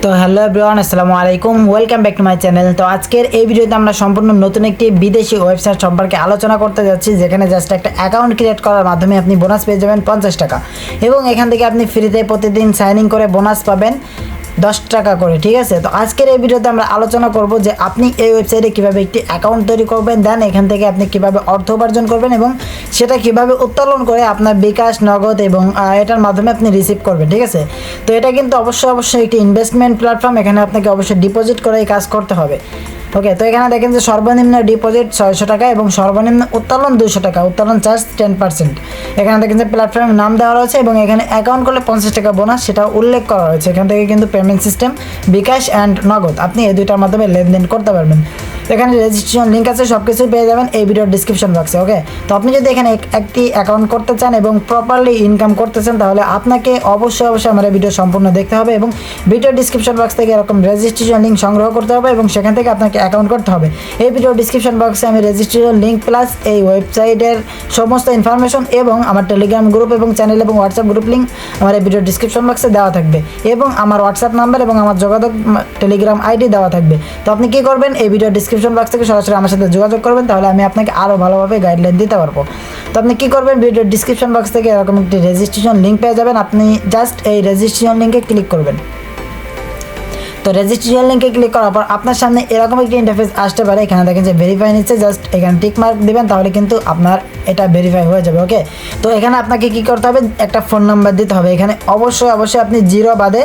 তো hello everyone, আসসালামু আলাইকুম, welcome back to my channel. তো আজকের এই ভিডিওতে আমরা সম্পূর্ণ নতুন একটি বিদেশি ওয়েবসাইট সম্পর্কে আলোচনা করতে যাচ্ছি, যেখানে জাস্ট একটা অ্যাকাউন্ট ক্রিয়েট করার মাধ্যমে আপনি বোনাস পেয়ে যাবেন 50 টাকা, এবং এখান থেকে আপনি ফ্রিতে প্রতিদিন সাইন ইন করে বোনাস পাবেন 10 টাকা করে। ঠিক আছে, তো আজকের এই ভিডিওতে আমরা আলোচনা করব যে আপনি এই ওয়েবসাইটে কীভাবে একটি অ্যাকাউন্ট তৈরি করবেন, দেন এখান থেকে আপনি কীভাবে অর্থ উপার্জন করবেন এবং সেটা কীভাবে উত্তোলন করে আপনার বিকাশ, নগদ এবং এটার মাধ্যমে আপনি রিসিভ করবেন। ঠিক আছে, তো এটা কিন্তু অবশ্যই একটি ইনভেস্টমেন্ট প্ল্যাটফর্ম। এখানে আপনাকে অবশ্যই ডিপোজিট করে এই কাজ করতে হবে। ওকে, তো এখানে দেখেন যে সর্বনিম্ন ডিপোজিট 600 টাকা এবং সর্বনিম্ন উত্তোলন 200 টাকা, উত্তোলন চার্জ 10%। এখানে দেখেন যে প্ল্যাটফর্মের নাম দেওয়া রয়েছে এবং এখানে অ্যাকাউন্ট করলে 50 টাকা বোনাস, সেটা উল্লেখ করা রয়েছে। এখান থেকে কিন্তু পেমেন্ট সিস্টেম বিকাশ অ্যান্ড নগদ, আপনি এই দুইটার মাধ্যমে লেনদেন করতে পারবেন। এখানে রেজিস্ট্রেশন লিঙ্ক আছে, সব কিছুই পেয়ে যাবেন এই ভিডিওর ডিসক্রিপশন বক্সে। ওকে, তো আপনি যদি এখানে একটি অ্যাকাউন্ট করতে চান এবং প্রপারলি ইনকাম করতে চান, তাহলে আপনাকে অবশ্যই আমার এই ভিডিও সম্পূর্ণ দেখতে হবে এবং ভিডিও ডিসক্রিপশন বক্স থেকে এরকম রেজিস্ট্রেশন লিঙ্ক সংগ্রহ করতে হবে এবং সেখান থেকে আপনাকে অ্যাকাউন্ট করতে হবে। এই ভিডিও ডিসক্রিপশন বক্সে আমি রেজিস্ট্রেশন লিঙ্ক প্লাস এই ওয়েবসাইটের সমস্ত ইনফরমেশন এবং আমার টেলিগ্রাম গ্রুপ এবং চ্যানেল এবং হোয়াটসঅ্যাপ গ্রুপ লিঙ্ক আমার এই ভিডিও ডিসক্রিপশন বক্সে দেওয়া থাকবে এবং আমার হোয়াটসঅ্যাপ নাম্বার এবং আমার যোগাযোগ টেলিগ্রাম আইডি দেওয়া থাকবে। তো আপনি কী করবেন, এই ভিডিও ডিসক্রিপশন বক্স থেকে সরাসরি আমার সাথে যোগাযোগ করবেন, তাহলে আমি আপনাকে আরও ভালোভাবে গাইডলাইন দিতে পারবো। তো আপনি কী করবেন, ভিডিও ডিসক্রিপশন বক্স থেকে এরকম একটি রেজিস্ট্রেশন লিঙ্ক পেয়ে যাবেন। আপনি জাস্ট এই রেজিস্ট্রেশন লিঙ্কে ক্লিক করবেন। তো রেজিস্ট্রেশন লিঙ্কে ক্লিক করার পর আপনার সামনে এরকম একটি ইন্টারফেস আসতে পারে। এখানে দেখেন যে ভেরিফাই নিচ্ছে, জাস্ট এখানে টিক মার্ক দেবেন, তাহলে কিন্তু আপনার এটা ভেরিফাই হয়ে যাবে। ওকে, তো এখানে আপনাকে কী করতে হবে, একটা ফোন নাম্বার দিতে হবে। এখানে অবশ্যই আপনি 0 বাদে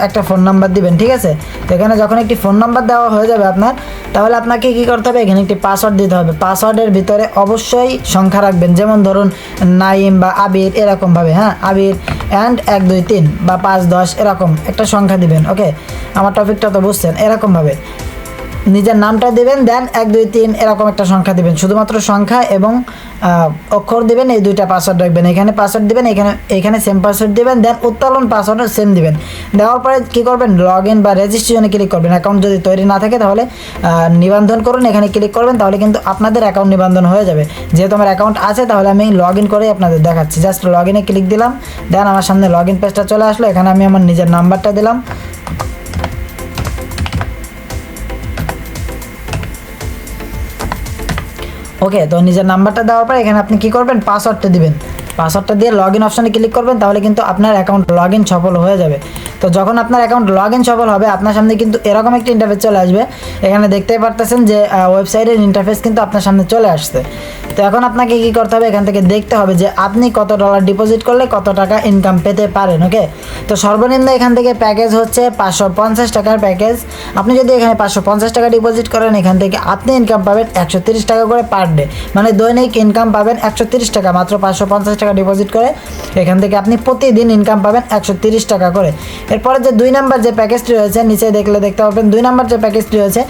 একটা ফোন নাম্বার দিবেন। ঠিক আছে, তো এখানে যখন একটি ফোন নাম্বার দেওয়া হয়ে যাবে আপনার, তাহলে আপনাকে কী করতে হবে, এখানে একটি পাসওয়ার্ড দিতে হবে। পাসওয়ার্ডের ভিতরে অবশ্যই সংখ্যা রাখবেন, যেমন ধরুন নাইম বা আবির এরকমভাবে, হ্যাঁ, আবির অ্যান্ড 1 2 3 বা 5 10 এরকম একটা সংখ্যা দিবেন। ওকে, আমার টপিকটা তো বুঝছেন, এরকমভাবে নিজের নামটা দেবেন, দেন 1 2 3 এরকম একটা সংখ্যা দিবেন, শুধুমাত্র সংখ্যা এবং অক্ষর দিবেন, এই দুইটা পাসওয়ার্ড রাখবেন। এখানে পাসওয়ার্ড দিবেন, এখানে সেম পাসওয়ার্ড দিবেন, দেন উত্তোলন পাসওয়ার্ড সেম দিবেন। দেওয়ার পরে কী করবেন, লগ ইন বা রেজিস্ট্রেশনে ক্লিক করবেন। অ্যাকাউন্ট যদি তৈরি না থাকে তাহলে নিবন্ধন করুন, এখানে ক্লিক করবেন, তাহলে কিন্তু আপনাদের অ্যাকাউন্ট নিবন্ধন হয়ে যাবে। যেহেতু আমার অ্যাকাউন্ট আছে, তাহলে আমি লগ ইন করে আপনাদের দেখাচ্ছি। জাস্ট লগ ইনে ক্লিক দিলাম, দেন আমার সামনে লগ ইন পেজটা চলে আসলো। এখানে আমি আমার নিজের নাম্বারটা দিলাম। ওকে, তো নিজের নাম্বারটা দেওয়ার পর এখানে আপনি কী করবেন, পাসওয়ার্ডটা দিবেন। পাসওয়ার্ডটা দিয়ে লগ ইন অপশানে ক্লিক করবেন, তাহলে কিন্তু আপনার অ্যাকাউন্ট লগ ইন সফল হয়ে যাবে। তো যখন আপনার অ্যাকাউন্ট লগ ইন সফল হবে, আপনার সামনে কিন্তু এরকম একটি ইন্টারফেস চলে আসবে। এখানে দেখতেই পারতেছেন যে ওয়েবসাইটের ইন্টারফেস কিন্তু আপনার সামনে চলে আসছে। তো এখন আপনাকে কী করতে হবে, এখান থেকে দেখতে হবে যে আপনি কত ডলার ডিপোজিট করলে কত টাকা ইনকাম পেতে পারেন। ওকে, তো সর্বনিম্ন এখান থেকে প্যাকেজ হচ্ছে 550 টাকার প্যাকেজ। আপনি যদি এখানে 550 টাকা ডিপোজিট করেন, এখান থেকে আপনি ইনকাম পাবেন 130 টাকা করে পার ডে, মানে দৈনিক ইনকাম পাবেন 130 টাকা। মাত্র 550 টাকা ডিপোজিট করে এখান থেকে আপনি প্রতিদিন ইনকাম পাবেন 130 টাকা করে। এরপরে যে 2 নাম্বার যে প্যাকেজটি রয়েছে, নিচে দেখতে পাবেন 2 নাম্বার যে প্যাকেজটি রয়েছে,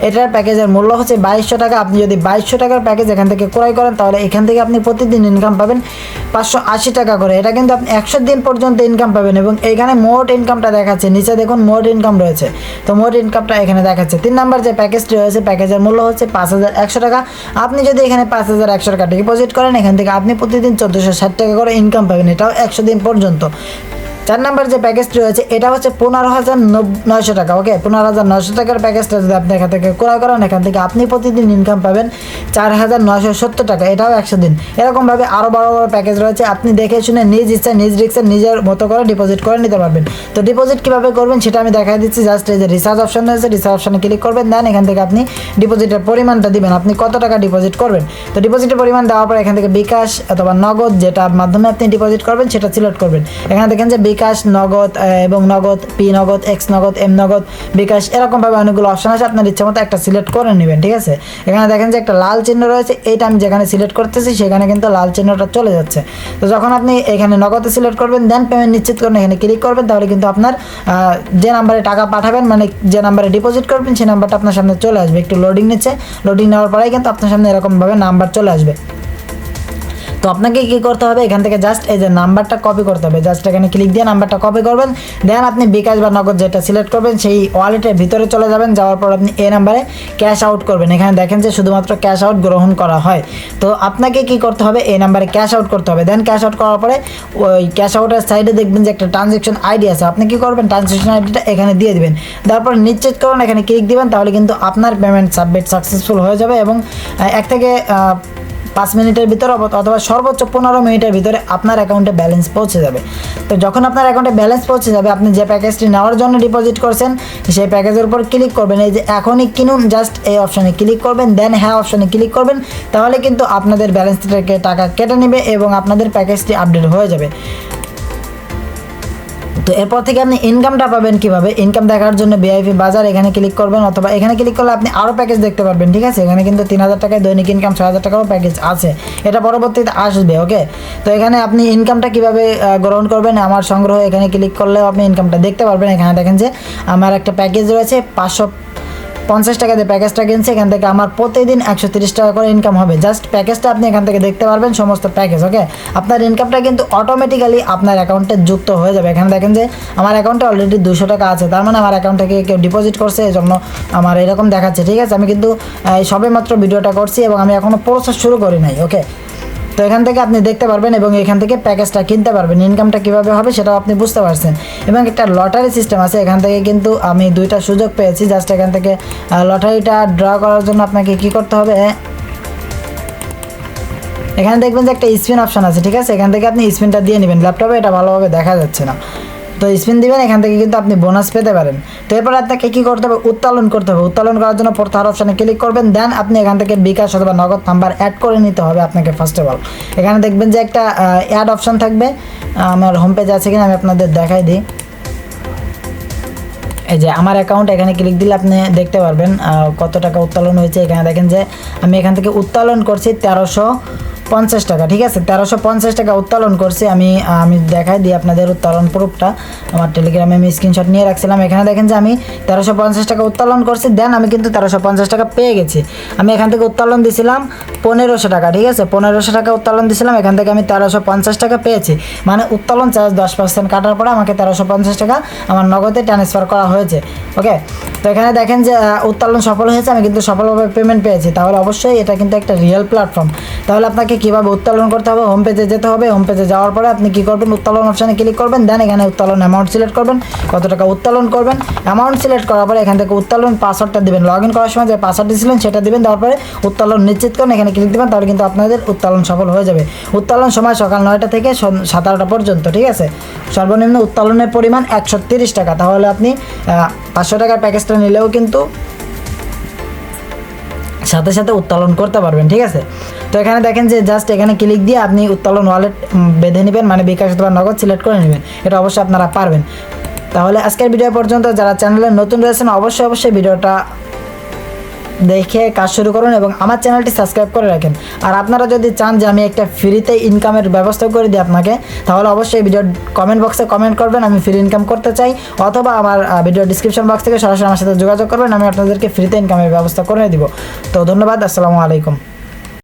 এটার প্যাকেজের মূল্য হচ্ছে 2200 টাকা। আপনি যদি 2200 টাকার প্যাকেজ এখান থেকে ক্রয় করেন, তাহলে এখান থেকে আপনি প্রতিদিন ইনকাম পাবেন 580 টাকা করে। এটা কিন্তু আপনি 100 দিন পর্যন্ত ইনকাম পাবেন এবং এইখানে মোট ইনকামটা দেখাচ্ছে, নিচে দেখুন মোট ইনকাম রয়েছে। তো মোট ইনকামটা এখানে দেখাচ্ছে। 3 নাম্বার যে প্যাকেজটি রয়েছে, প্যাকেজের মূল্য হচ্ছে 5100 টাকা। আপনি যদি এখানে 5100 টাকা ডিপোজিট করেন, এখান থেকে আপনি প্রতিদিন 1460 টাকা করে ইনকাম পাবেন, এটাও 100 দিন পর্যন্ত। 4 নাম্বার যে প্যাকেজটি রয়েছে, এটা হচ্ছে 15900 টাকা। ওকে, 15900 টাকার প্যাকেজটা যদি আপনি এখান থেকে ক্রয় করেন, এখান থেকে আপনি প্রতিদিন ইনকাম পাবেন 4970 টাকা, এটাও 100 দিন। এরকমভাবে আরও বড় বড় প্যাকেজ রয়েছে, আপনি দেখে শুনে নিজ ইচ্ছা নিজ রিক্সে নিজের মতো করে ডিপোজিট করে নিতে পারবেন। তো ডিপোজিট কীভাবে করবেন সেটা আমি দেখাই দিচ্ছি। জাস্ট এই যে রিচার্জ অপশন রয়েছে, রিচার্জ অপশানে ক্লিক করবেন, দেন এখান থেকে আপনি ডিপোজিটের পরিমাণটা দিবেন, আপনি কত টাকা ডিপোজিট করবেন। তো ডিপোজিটের পরিমাণ দেওয়ার পর এখান থেকে বিকাশ অথবা নগদ, যেটার মাধ্যমে আপনি ডিপোজিট করবেন সেটা সিলেক্ট করবেন। এখানে দেখেন যে বিকাশ, নগদ এবং নগদ, পি নগদ, এক্স নগদ, এম নগদ, বিকাশ, এরকমভাবে অনেকগুলো অপশন আছে, আপনার ইচ্ছা মতো একটা সিলেক্ট করে নেবেন। ঠিক আছে, এখানে দেখেন যে একটা লাল চিহ্ন রয়েছে, এইটা আমি যেখানে সিলেক্ট করতেছি সেখানে কিন্তু লাল চিহ্নটা চলে যাচ্ছে। তো যখন আপনি এখানে নগদে সিলেক্ট করবেন, দেন পেমেন্ট নিশ্চিত করবেন, এখানে ক্লিক করবেন, তাহলে কিন্তু আপনার যে নাম্বারে টাকা পাঠাবেন, মানে যে নাম্বারে ডিপোজিট করবেন, সেই নাম্বারটা আপনার সামনে চলে আসবে। একটু লোডিং নিচ্ছে, লোডিং নেওয়ার পরেই কিন্তু আপনার সামনে এরকমভাবে নাম্বার চলে আসবে। তো আপনাকে কি করতে হবে, এখান থেকে জাস্ট এই যে নাম্বারটা কপি করতে হবে, জাস্ট এখানে ক্লিক দিয়ে নাম্বারটা কপি করবেন, দেন আপনি বিকাশ বা নগদ যেটা সিলেক্ট করবেন সেই ওয়ালেটের ভিতরে চলে যাবেন, যাওয়ার পর আপনি এই নাম্বারে ক্যাশ আউট করবেন। এখানে দেখেন যে শুধুমাত্র ক্যাশ আউট গ্রহণ করা হয়। তো আপনাকে কি করতে হবে, এই নাম্বারে ক্যাশ আউট করতে হবে। দেন ক্যাশ আউট করার পরে ওই ক্যাশ আউটের সাইডে দেখবেন যে একটা ট্রানজ্যাকশন আইডি আছে, আপনি কি করবেন, ট্রানজ্যাকশন আইডিটা এখানে দিয়ে দিবেন, তারপর নিশ্চিত করুন, এখানে ক্লিক দিবেন, তাহলে কিন্তু আপনার পেমেন্ট সাবমিট সাকসেসফুল হয়ে যাবে এবং 1 থেকে 5 মিনিটের ভিতরে অথবা সর্বোচ্চ 15 মিনিটের ভিতরে আপনার অ্যাকাউন্টে ব্যালেন্স পৌঁছে যাবে। তো যখন আপনার অ্যাকাউন্টে ব্যালেন্স পৌঁছে যাবে, আপনি যে প্যাকেজটি নেওয়ার জন্য ডিপোজিট করছেন সেই প্যাকেজের উপর ক্লিক করবেন, এই যে এখনই কিনুন জাস্ট এই অপশানে ক্লিক করবেন, দেন হ্যাঁ অপশানে ক্লিক করবেন, তাহলে কিন্তু আপনাদের ব্যালেন্স থেকে টাকা কেটে নেবে এবং আপনাদের প্যাকেজটি আপডেট হয়ে যাবে। তো এরপর থেকে আপনি ইনকামটা পাবেন কিভাবে, ইনকাম দেখার জন্য ভিআইপি বাজার এখানে ক্লিক করবেন, অথবা এখানে ক্লিক করলে আপনি আরও প্যাকেজ দেখতে পারবেন। ঠিক আছে, এখানে কিন্তু 3000 টাকায় দৈনিক ইনকাম, 6000 টাকারও প্যাকেজ আছে, এটা পরবর্তীতে আসবে। ওকে, তো এখানে আপনি ইনকামটা কিভাবে গ্রহণ করবেন, আমার সংগ্রহ এখানে ক্লিক করলেও আপনি ইনকামটা দেখতে পারবেন। এখানে দেখেন যে আমার একটা প্যাকেজ রয়েছে 550 টাকা দিয়ে প্যাকেজটা কিনছে, এখান থেকে আমার প্রতিদিন 130 টাকা করে ইনকাম হবে। জাস্ট প্যাকেজটা আপনি এখান থেকে দেখতে পারবেন, সমস্ত প্যাকেজ। ওকে, আপনার ইনকামটা কিন্তু অটোমেটিক্যালি আপনার অ্যাকাউন্টে যুক্ত হয়ে যাবে। এখানে দেখেন যে আমার অ্যাকাউন্টে অলরেডি 200 টাকা আছে, তার মানে আমার অ্যাকাউন্ট থেকে কেউ ডিপোজিট করছে, এই জন্য আমার এরকম দেখাচ্ছে। ঠিক আছে, আমি কিন্তু সবে মাত্র ভিডিওটা করছি এবং আমি এখনও প্রসেস শুরু করি নাই। ওকে, তো এখান থেকে আপনি দেখতে পারবেন এবং এখান থেকে প্যাকেজটা কিনতে পারবেন। ইনকামটা কীভাবে হবে সেটাও আপনি বুঝতে পারছেন। এবং একটা লটারি সিস্টেম আছে, এখান থেকে কিন্তু আমি 2টা সুযোগ পেয়েছি। জাস্ট এখান থেকে লটারিটা ড্র করার জন্য আপনাকে কি করতে হবে, এখানে দেখবেন যে একটা স্পিন অপশান আছে। ঠিক আছে, এখান থেকে আপনি স্পিনটা দিয়ে নেবেন, ল্যাপটপে এটা ভালোভাবে দেখা যাচ্ছে না, তো স্পিন দিবেন, এখান থেকে কিন্তু আপনি বোনাস পেতে পারেন। তো এরপর আপনাকে কী করতে হবে, উত্তোলন করতে হবে। উত্তোলন করার জন্য প্রথম অপশানে ক্লিক করবেন, দেন আপনি এখান থেকে বিকাশ অথবা নগদ নাম্বার অ্যাড করে নিতে হবে আপনাকে। ফার্স্ট অফ অল এখানে দেখবেন যে একটা অ্যাড অপশান থাকবে, আমার হোম পেজ আছে কিনা আমি আপনাদের দেখাই দিই। এই যে আমার অ্যাকাউন্ট, এখানে ক্লিক দিলে আপনি দেখতে পারবেন কত টাকা উত্তোলন হয়েছে। এখানে দেখেন যে আমি এখান থেকে উত্তোলন করছি 1350 টাকা। ঠিক আছে, 1350 টাকা উত্তোলন করছি আমি দেখাই দিই আপনাদের উত্তোলন প্রুফটা। আমার টেলিগ্রামে আমি স্ক্রিনশট নিয়ে রাখছিলাম। এখানে দেখেন যে আমি 1350 টাকা উত্তোলন করছি, দেন আমি কিন্তু 1350 টাকা পেয়ে গেছি। আমি এখান থেকে উত্তোলন দিছিলাম 1500 টাকা। ঠিক আছে, 1500 টাকা উত্তোলন দিছিলাম, এখান থেকে আমি 1350 টাকা পেয়েছি। মানে উত্তোলন চার্জ 10% কাটার পরে আমাকে 1350 টাকা আমার নগদে ট্রান্সফার করা হয়েছে। ওকে, তো এখানে দেখেন যে উত্তোলন সফল হয়েছে, আমি কিন্তু সফলভাবে পেমেন্ট পেয়েছি। তাহলে অবশ্যই এটা কিন্তু একটা রিয়েল প্ল্যাটফর্ম। তাহলে আপনাকে কীভাবে উত্তোলন করতে হবে, হোম পেজে যেতে হবে। হোম পেজে যাওয়ার পরে আপনি কী করবেন, উত্তোলন অপশানে ক্লিক করবেন, দেন এখানে উত্তোলন অ্যামাউন্ট সিলেক্ট করবেন, কত টাকা উত্তোলন করবেন। অ্যামাউন্ট সিলেক্ট করার পরে এখান থেকে উত্তোলন পাসওয়ার্ডটা দেবেন, লগ ইন করার সময় যে পাসওয়ার্ড দিয়েছিলেন সেটা দেবেন, দেওয়ার পরে উত্তোলন নিশ্চিত করেন, এখানে ক্লিক দেবেন, তাহলে কিন্তু আপনাদের উত্তোলন সফল হয়ে যাবে। উত্তোলন সময় সকাল 9টা থেকে 7টা পর্যন্ত। ঠিক আছে, সর্বনিম্ন উত্তোলনের পরিমাণ 130 টাকা। তাহলে আপনি 500 টাকার প্যাকেজটা নিলেও কিন্তু সাথে সাথে উত্তোলন করতে পারবেন। ঠিক আছে, তো এখানে দেখেন যে জাস্ট এখানে ক্লিক দিয়ে আপনি উত্তোলন ওয়ালেট বেঁধে নেবেন, মানে বিকাশ অথবা নগদ সিলেক্ট করে নেবেন। এটা অবশ্যই আপনারা পারবেন। তাহলে আজকের ভিডিও পর্যন্ত, যারা চ্যানেলে নতুন রয়েছেন অবশ্যই ভিডিওটা দেখে কাজ শুরু করুন এবং আমার চ্যানেলটি সাবস্ক্রাইব করে রাখেন। আর আপনারা যদি চান যে আমি একটা ফ্রিতে ইনকামের ব্যবস্থা করে দিই আপনাকে, তাহলে অবশ্যই ভিডিওর কমেন্ট বক্সে কমেন্ট করবেন আমি ফ্রি ইনকাম করতে চাই, অথবা আমার ভিডিও ডিসক্রিপশন বক্স থেকে সরাসরি আমার সাথে যোগাযোগ করবেন, আমি আপনাদেরকে ফ্রিতে ইনকামের ব্যবস্থা করে দিব। তো ধন্যবাদ, আসসালামু আলাইকুম।